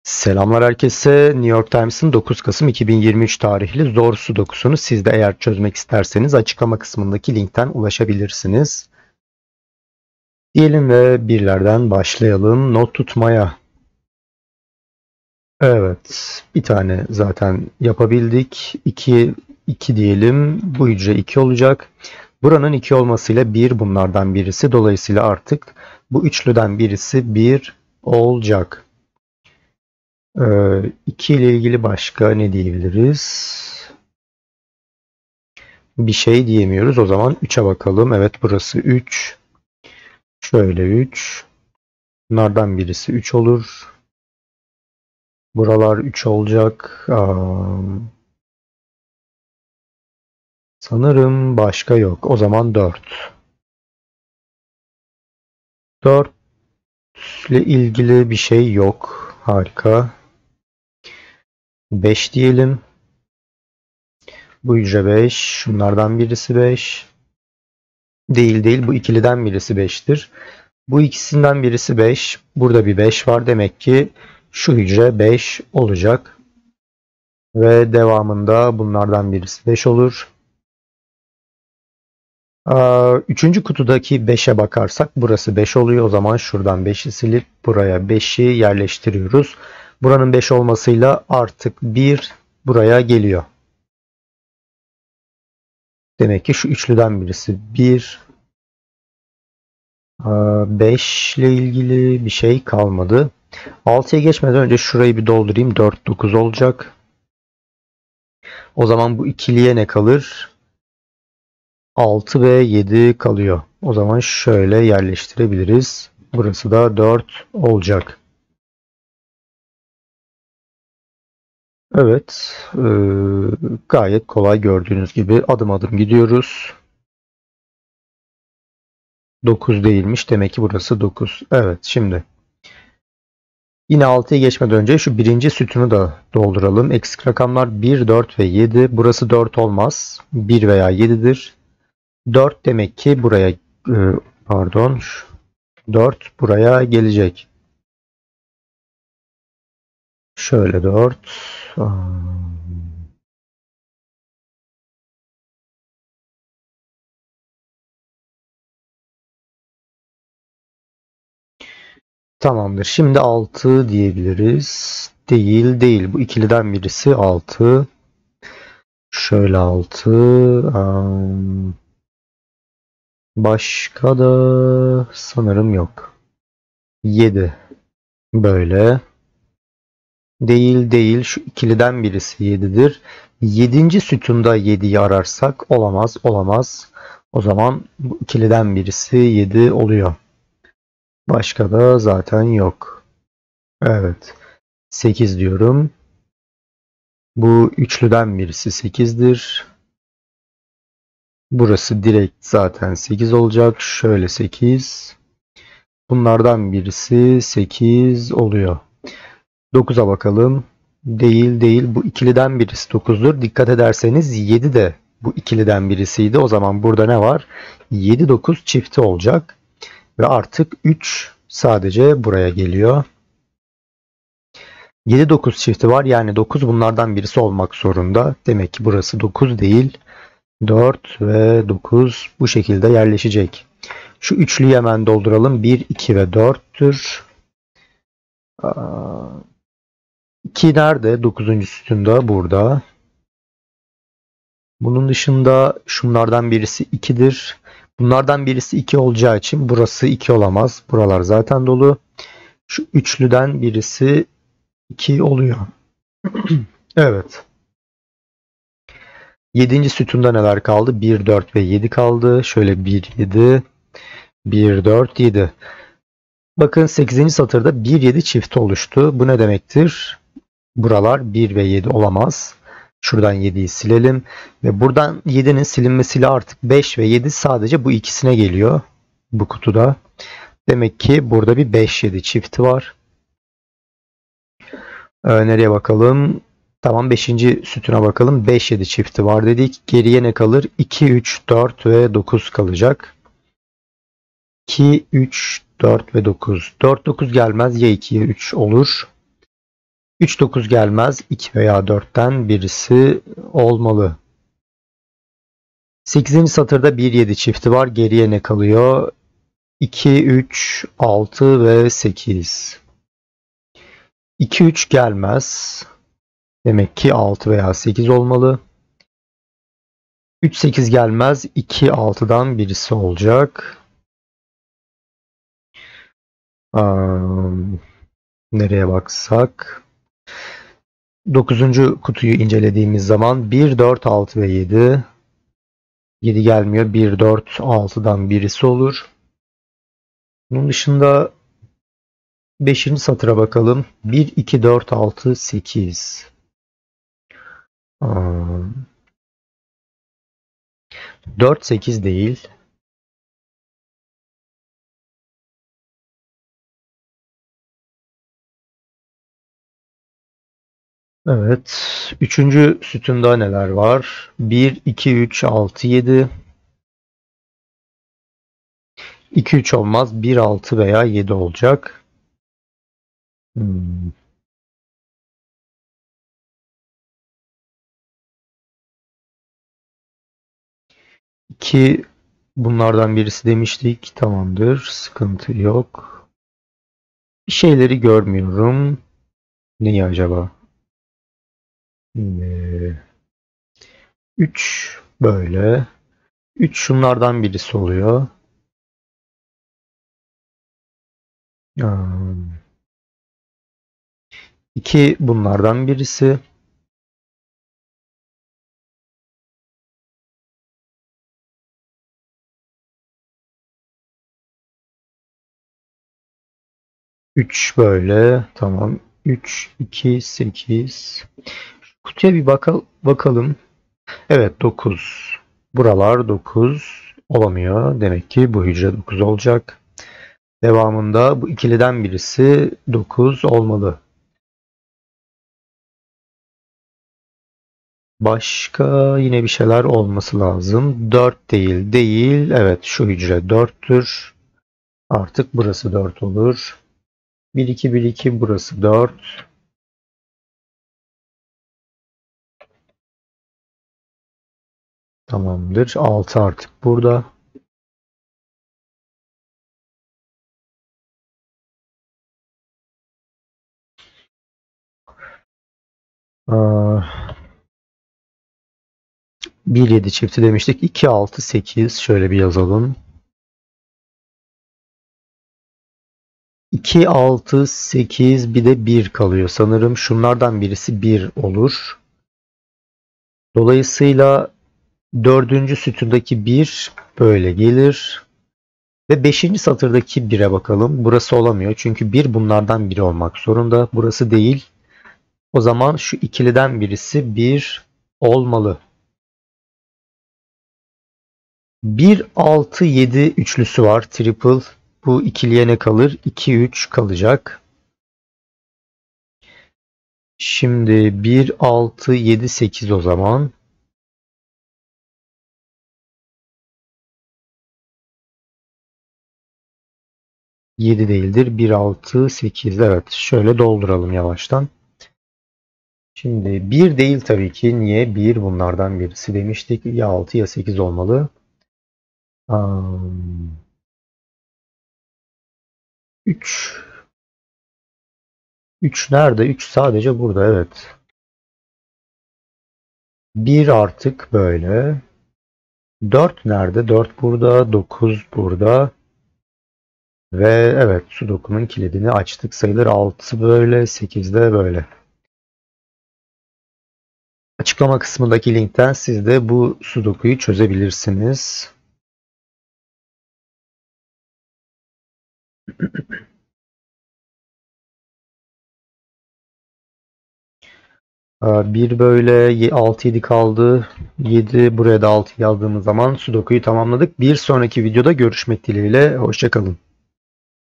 Selamlar herkese. New York Times'ın 9 Kasım 2023 tarihli zor sudokusunu siz de eğer çözmek isterseniz açıklama kısmındaki linkten ulaşabilirsiniz. Diyelim ve birlerden başlayalım. Not tutmaya. Evet, bir tane zaten yapabildik. 2 diyelim. Bu hücre 2 olacak. Buranın 2 olmasıyla 1 bunlardan birisi. Dolayısıyla artık bu üçlüden birisi 1 olacak. 2 ile ilgili başka ne diyebiliriz? Bir şey diyemiyoruz. O zaman 3'e bakalım. Evet, burası 3. Şöyle 3. Bunlardan birisi 3 olur. Buralar 3 olacak. Sanırım başka yok. O zaman 4. 4 ile ilgili bir şey yok. Harika. 5 diyelim. Bu hücre 5. Şunlardan birisi 5. Değil. Bu ikiliden birisi 5'tir. Bu ikisinden birisi 5. Burada bir 5 var. Demek ki şu hücre 5 olacak. Ve devamında bunlardan birisi 5 olur. Üçüncü kutudaki 5'e bakarsak burası 5 oluyor. O zaman şuradan 5'i silip buraya 5'i yerleştiriyoruz. Buranın 5 olmasıyla artık 1 buraya geliyor. Demek ki şu üçlüden birisi 1. 5 ile ilgili bir şey kalmadı. 6'ya geçmeden önce şurayı bir doldurayım. 4, 9 olacak. O zaman bu ikiliye ne kalır? 6 ve 7 kalıyor. O zaman şöyle yerleştirebiliriz. Burası da 4 olacak. Evet. Gayet kolay gördüğünüz gibi adım adım gidiyoruz. 9 değilmiş. Demek ki burası 9. Evet, şimdi. Yine 6'ya geçmeden önce şu birinci sütunu da dolduralım. Eksik rakamlar 1, 4 ve 7. Burası 4 olmaz. 1 veya 7'dir. 4 demek ki buraya pardon 4 buraya gelecek. Şöyle 4. Tamamdır. Şimdi 6 diyebiliriz. Değil. Bu ikiliden birisi 6. Şöyle 6. Başka da sanırım yok. 7. Böyle. Değil. Şu ikiliden birisi 7'dir. 7. sütunda 7'yi ararsak olamaz. O zaman bu ikiliden birisi 7 oluyor. Başka da zaten yok. Evet. 8 diyorum. Bu üçlüden birisi 8'dir. Burası direkt zaten 8 olacak. Şöyle 8. Bunlardan birisi 8 oluyor. 9'a bakalım. Değil. Bu ikiliden birisi 9'dur. Dikkat ederseniz 7 de bu ikiliden birisiydi. O zaman burada ne var? 7-9 çifti olacak. Ve artık 3 sadece buraya geliyor. 7-9 çifti var. Yani 9 bunlardan birisi olmak zorunda. Demek ki burası 9 değil. 4 ve 9 bu şekilde yerleşecek. Şu üçlüyü hemen dolduralım. 1, 2 ve 4'tür. 2 nerede? 9. sütunda burada. Bunun dışında şunlardan birisi 2'dir. Bunlardan birisi 2 olacağı için burası 2 olamaz. Buralar zaten dolu. Şu üçlüden birisi 2 oluyor. Evet. 7. sütunda neler kaldı? 1, 4 ve 7 kaldı. Şöyle 1, 7. 1, 4, 7. Bakın 8. satırda 1, 7 çifti oluştu. Bu ne demektir? Buralar 1 ve 7 olamaz. Şuradan 7'yi silelim. Ve buradan 7'nin silinmesiyle artık 5 ve 7 sadece bu ikisine geliyor. Bu kutuda. Demek ki burada bir 5-7 çifti var. Nereye bakalım? Tamam, 5. sütuna bakalım. 5-7 çifti var dedik. Geriye ne kalır? 2, 3, 4 ve 9 kalacak. 2, 3, 4 ve 9. 4, 9 gelmez. Ya 2 ya 3 olur. 3 9 gelmez. 2 veya 4'ten birisi olmalı. 8. satırda 1 7 çifti var. Geriye ne kalıyor? 2 3 6 ve 8. 2 3 gelmez. Demek ki 6 veya 8 olmalı. 3 8 gelmez. 2 6'dan birisi olacak. Nereye baksak? 9. kutuyu incelediğimiz zaman 1 4 6 ve 7. 7 gelmiyor. 1 4 6'dan birisi olur. Bunun dışında 5. satıra bakalım. 1 2 4 6 8. 4 8 değil. Evet. 3. sütunda neler var? 1 2 3 6 7. 2 3 olmaz. 1 6 veya 7 olacak. 2 bunlardan birisi demiştik. Tamamdır. Sıkıntı yok. Bir şeyleri görmüyorum. Neyi acaba? 3 böyle. 3 şunlardan birisi oluyor. 2 bunlardan birisi. 3 böyle. Tamam. 3 2 8. Kutuya bir bakalım. Evet 9. Buralar 9 olamıyor. Demek ki bu hücre 9 olacak. Devamında bu ikiliden birisi 9 olmalı. Başka yine bir şeyler olması lazım. 4 değil. Evet şu hücre 4'tür. Artık burası 4 olur. 1 2 1 2 burası 4. Tamamdır. 6 artık burada. Aa, 1 7 çifti demiştik. 2 6 8 şöyle bir yazalım. 2 6 8 bir de 1 kalıyor sanırım. Şunlardan birisi 1 olur. Dolayısıyla 4. sütundaki 1 böyle gelir. Ve 5. satırdaki 1'e bakalım. Burası olamıyor. Çünkü 1 bunlardan biri olmak zorunda. Burası değil. O zaman şu ikiliden birisi 1 olmalı. 1 6 7 üçlüsü var. Triple. Bu ikiliye ne kalır? 2 3 kalacak. Şimdi 1 6 7 8 o zaman. Yedi değildir. 1 6 8. Evet. Şöyle dolduralım yavaştan. Şimdi 1 değil tabii ki. Niye? 1 bunlardan birisi demiştik. Ya 6 ya 8 olmalı. 3. 3 nerede? 3 sadece burada. Evet. 1 artık böyle. 4 nerede? 4 burada. 9 burada. Ve evet Sudoku'nun kilidini açtık sayılır. 6 böyle. 8 de böyle. Açıklama kısmındaki linkten siz de bu Sudoku'yu çözebilirsiniz. Bir böyle 6-7 kaldı. 7 buraya da 6 yazdığımız zaman Sudoku'yu tamamladık. Bir sonraki videoda görüşmek dileğiyle. Hoşça kalın.